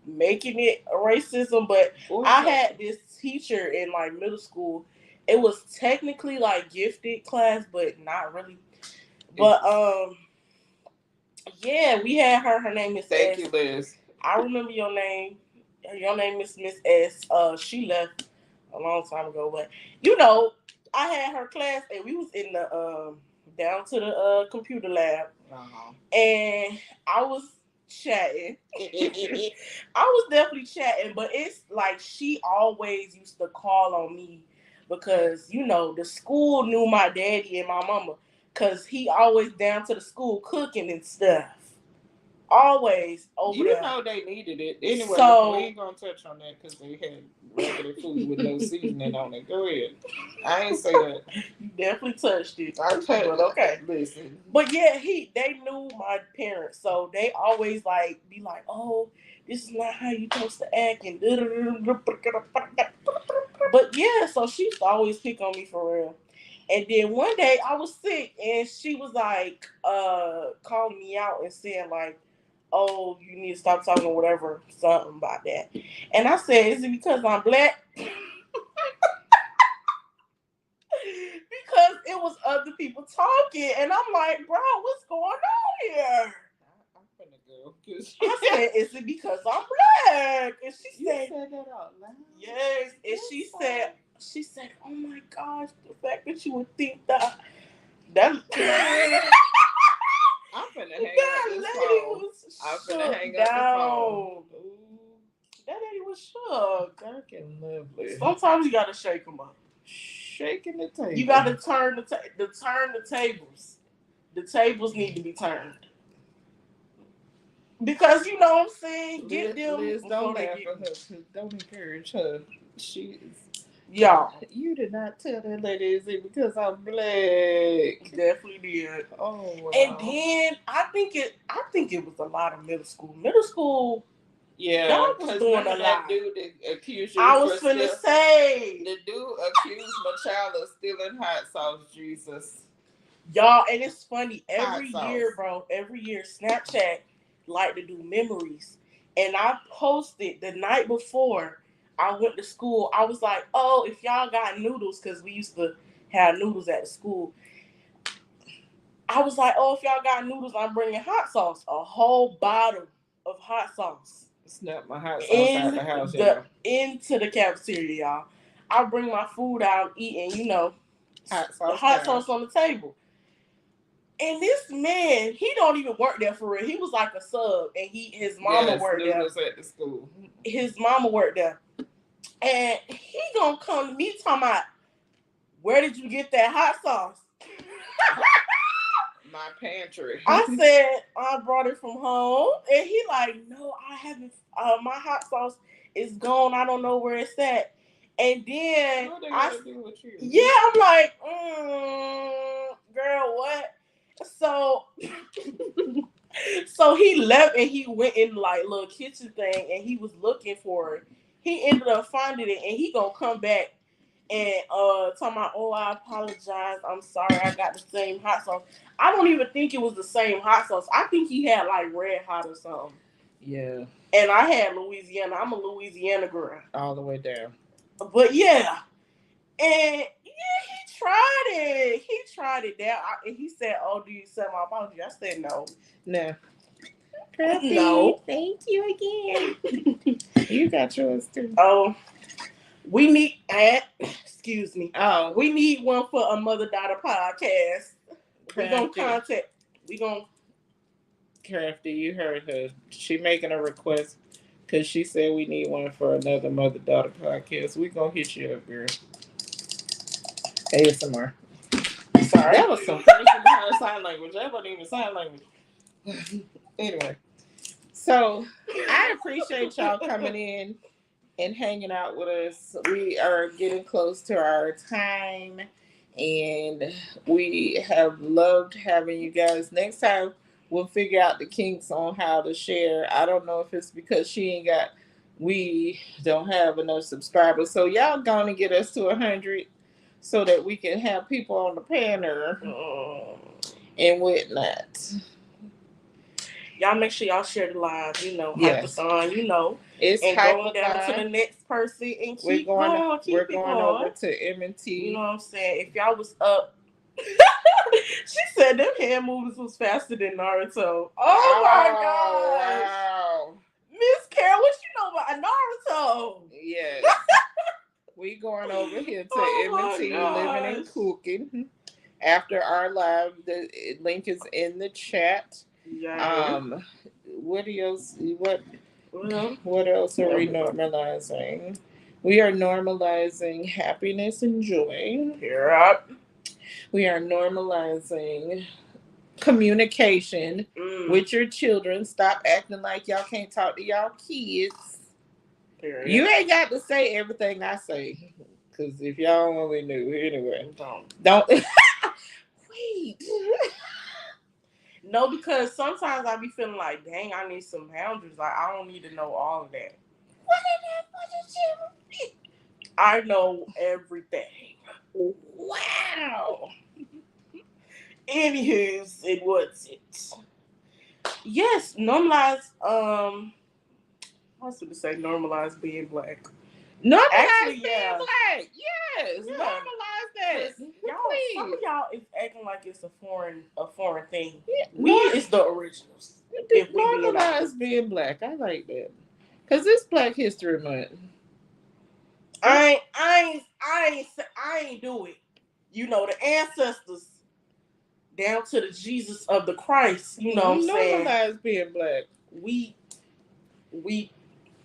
making it a racism, but I had this teacher in like middle school. It was technically like gifted class, but not really. But yeah, we had her. Her name is Thank you, Liz. I remember your name. Your name is Miss S. She left a long time ago, but I had her class and we was in the down to the computer lab, and I was chatting. I was definitely chatting, but it's like she always used to call on me because the school knew my daddy and my mama because he always down to the school cooking and stuff. Always over there. They needed it. Anyway, so, we ain't going to touch on that because they had regular food with no seasoning on it. Go ahead. I ain't say that. You definitely touched it. I touched it. Okay. Listen. But yeah, they knew my parents. So they always be like, oh, this is not how you supposed to act. And but yeah, so she used to always pick on me for real. And then one day I was sick and she was like calling me out and saying like, oh, you need to stop talking or whatever, something about that. And I said, is it because I'm black? Because it was other people talking. And I'm like, bro, what's going on here? I'm finna go. I said, is it because I'm black? And she said that out loud? Yes. And she said, oh my gosh, the fact that you would think that. I'm finna hang up this phone. I'm finna hang up the phone. That lady was shook. Fucking lovely. Sometimes you gotta shake them up. Shaking the table. You gotta turn the tables. The tables need to be turned. Because you know what I'm saying? Get them. Liz, don't laugh at her. Don't encourage her. She is. Y'all. You did not tell that lady is it because I'm black. Definitely did. Oh wow. And then I think it was a lot of middle school. Middle school. Yeah, y'all was doing a that lot. dude that accused you. I was finna say the dude accused my child of stealing hot sauce. Jesus. Y'all, and it's funny every year, bro. Every year, Snapchat like to do memories, and I posted the night before I went to school. I was like, "Oh, if y'all got noodles, because we used to have noodles at the school." I was like, "Oh, if y'all got noodles, I'm bringing hot sauce. A whole bottle of hot sauce. Snap my hot sauce out the house, y'all. Into the cafeteria, y'all. I bring my food out, eating, hot sauce on the table." And this man, he don't even work there for real. He was like a sub, and his mama worked there. At the school. His mama worked there, and he gonna come to me talking about, "Where did you get that hot sauce?" My pantry. I said I brought it from home, and he like, "No, I haven't. My hot sauce is gone. I don't know where it's at." And then what they gotta do with you? Yeah, I'm like, girl, what? So he left and he went in like little kitchen thing and he was looking for it. He ended up finding it and he gonna come back and talking about, "Oh, I apologize. I'm sorry. I got the same hot sauce." I don't even think it was the same hot sauce. I think he had like Red Hot or something. Yeah. And I had Louisiana. I'm a Louisiana girl. All the way down. But yeah. And he tried it. He tried it down. And he said, "Oh, do you accept my apology?" I said, "No." No. No. Thank you again. You got yours too. Oh, we need, excuse me. Oh, we need one for a mother-daughter podcast. We're going to contact. We're going to. Crafty, you heard her. She making a request because she said we need one for another mother-daughter podcast. We're going to hit you up, girl. ASMR. Sorry. That was some person sign language. That wasn't even sign language. Anyway. So, I appreciate y'all coming in and hanging out with us. We are getting close to our time, and we have loved having you guys. Next time, we'll figure out the kinks on how to share. I don't know if it's because we don't have enough subscribers. So, y'all gonna get us to 100 so that we can have people on the panel and whatnot. Y'all make sure y'all share the live, Yes. Hype-a-thon, It's and going down to the next person and keep going. We're going over to M&T. You know what I'm saying? If y'all was up, she said them hand movements was faster than Naruto. Oh my gosh! Wow. Miss Carol, what you know about Naruto? Yes. We going over here to M&T Living and Cooking. After our live, the link is in the chat. Yeah. What else? What else are we normalizing? We are normalizing happiness and joy. Yep. We are normalizing communication with your children. Stop acting like y'all can't talk to y'all kids. Period. You ain't got to say everything I say, because if y'all only knew, anyway, don't. Wait. No, because sometimes I be feeling like, dang, I need some boundaries. Like, I don't need to know all of that. What did you? I know everything. Wow. Anywho's, it was it. Yes, normalize. I was going to say normalize being black. Normalize being black. Yes, normalize that. Y'all, some of y'all is acting like it's a foreign thing. We is the originals. Normalize being black. I like that. Cause it's Black History Month. I ain't do it. The ancestors down to the Jesus of the Christ. You know what I'm saying? Normalize being black. We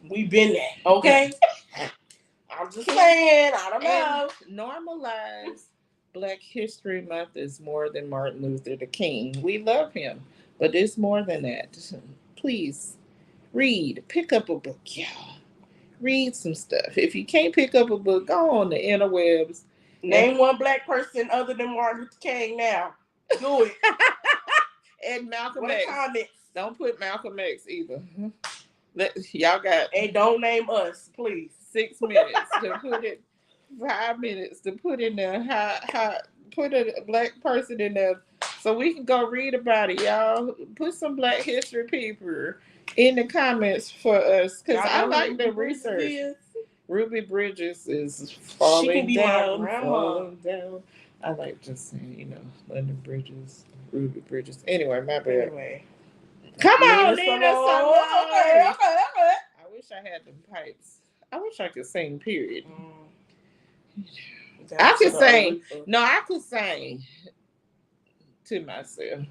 We've been there, okay? I'm just saying, I don't know. And normalize Black History Month is more than Martin Luther the King. We love him, but it's more than that. Please read, pick up a book, y'all. Read some stuff. If you can't pick up a book, go on the interwebs. Name one Black person other than Martin Luther King now. Do it. And Malcolm What X. comments? Don't put Malcolm X either. Y'all got. And don't name us, please. 6 minutes to put it. 5 minutes to put in there. Put a Black person in there so we can go read about it, y'all. Put some Black history people in the comments for us, because I like the research. Ruby Bridges is falling she can be down, my grandma. falling down. I like just saying, London Bridges, Ruby Bridges. Anyway, my bad. Anyway. Come on, Nina Simone. Okay. I wish I had them pipes. I wish I could sing, period. I could sing. No, I could sing to myself.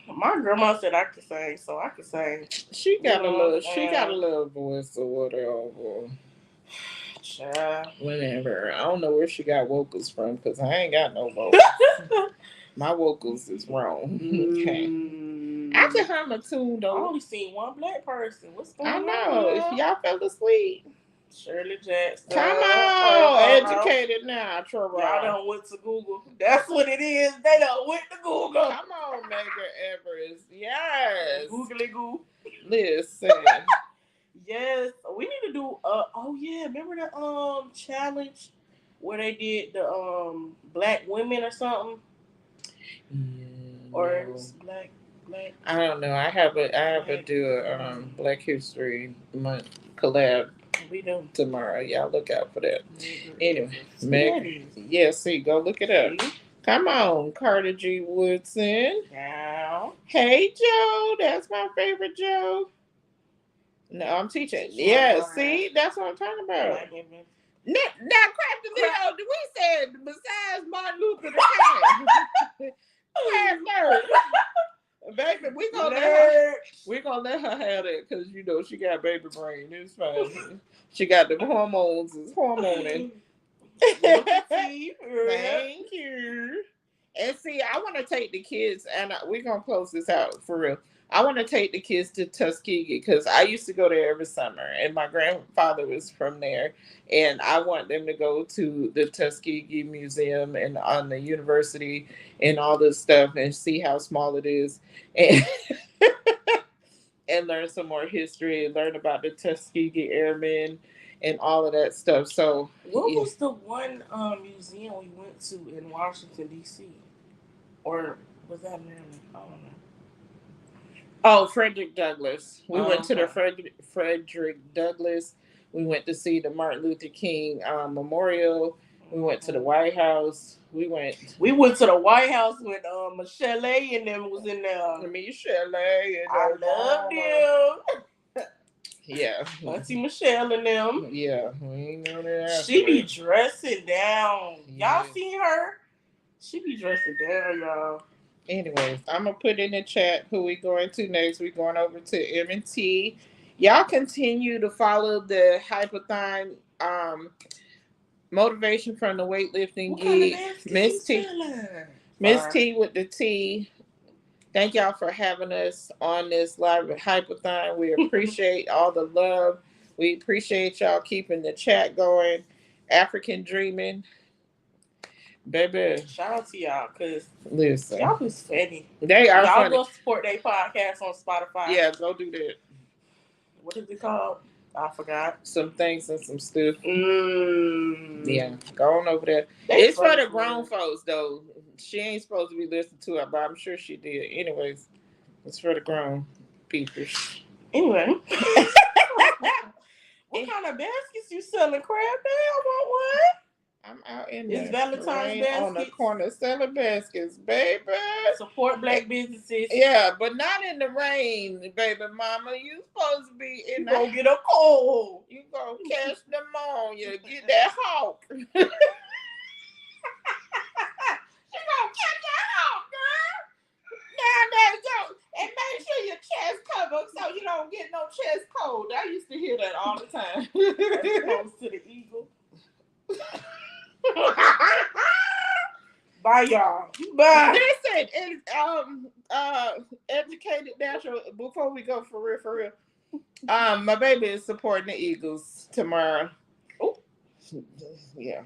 My grandma said I could sing, so I could sing. She got a little voice or whatever. Child. Whatever. I don't know where she got vocals from, because I ain't got no vocals. My vocals is wrong. Okay. I could hum a tune though. I only seen one Black person. What's going on? I know. If y'all fell asleep. Shirley Jackson. Come on, educated now, Trevor. Y'all done went to Google. That's what it is. They done went to Google. Come on, Medgar Evers. Yes. Googly goo. Listen. Yes. We need to do oh yeah, remember the challenge where they did the Black women or something? Or black I don't know. I have a do a Black History Month collab. We do tomorrow. Y'all look out for that. Anyway, Meg. Yeah, see, go look it up. Come on, Carter G. Woodson. Yeah. Hey, Joe. That's my favorite Joe. No, I'm teaching. Yeah, see, that's what I'm talking about. Now, crap the video. We said besides Martin Luther the King. Baby, we gonna let her have that, because she got baby brain. It's fine. She got the hormones. It's hormoning. Thank you. And see, I want to take the kids, and we're gonna close this out for real. I want to take the kids to Tuskegee, because I used to go there every summer, and my grandfather was from there, and I want them to go to the Tuskegee Museum and on the university and all this stuff, and see how small it is, and and learn some more history, and learn about the Tuskegee Airmen and all of that stuff. So, what was the one museum we went to in Washington D.C. or was that Maryland? I don't know. Oh, Frederick Douglass. We went to the Frederick Douglass. We went to see the Martin Luther King memorial. We went to the White House. We went to the White House when Michelle and them was in there. Michelle and I loved them. Yeah. Auntie Michelle and them. Yeah. We ain't know that. She be dressing down. Yeah. Y'all seen her? She be dressing down, y'all. Anyways, I'm going to put in the chat who we going to next. We're going over to M&T. Y'all continue to follow the Hype-a-thon motivation from the weightlifting geek. Miss T. Miss T with the T. Thank y'all for having us on this live Hype-a-thon. We appreciate all the love. We appreciate y'all keeping the chat going. African Dreaming. Baby. Shout out to y'all, because listen, y'all was funny. They are y'all funny. Go support their podcast on Spotify. Yeah, go do that. What is it called? I forgot. Some things and some stuff. Yeah, go on over there. That's it's for the grown folks, though. She ain't supposed to be listening to it, but I'm sure she did. Anyways, it's for the grown people. Anyway. What kind of baskets you selling, Crab? I want one. I'm out in it's Valentine's baskets on the corner selling baskets, baby. Support Black businesses. Yeah, but not in the rain, baby mama. You supposed to be in. You gonna get a cold. You gonna catch pneumonia. Get that hawk. You gonna catch that hawk, girl. Now, and make sure your chest covered. cover so you don't get no chest cold. I used to hear that all the time. As opposed to the eagle. Bye, y'all. Bye. Listen, and educated natural. Before we go for real. My baby is supporting the Eagles tomorrow. Oh, yeah.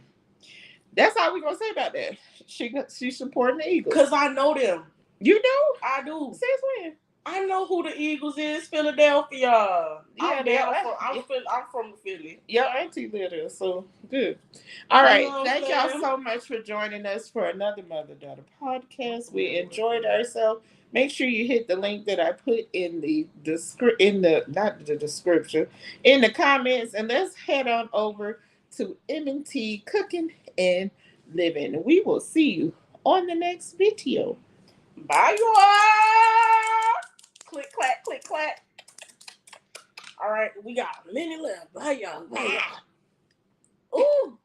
That's all we gonna say about that. She's supporting the Eagles. Cause I know them. You do? I do. Since when? I know who the Eagles is. Philadelphia. Yeah, I'm from Philly. Your auntie live there, so good. All right. Thank y'all so much for joining us for another Mother Daughter podcast. We enjoyed ourselves. Make sure you hit the link that I put in the not the description, in the comments, and let's head on over to M&T Cooking and Living. We will see you on the next video. Bye, y'all. Click, clack, click, clack. All right, we got a minute left. Bye, y'all. Bye, y'all. Ooh.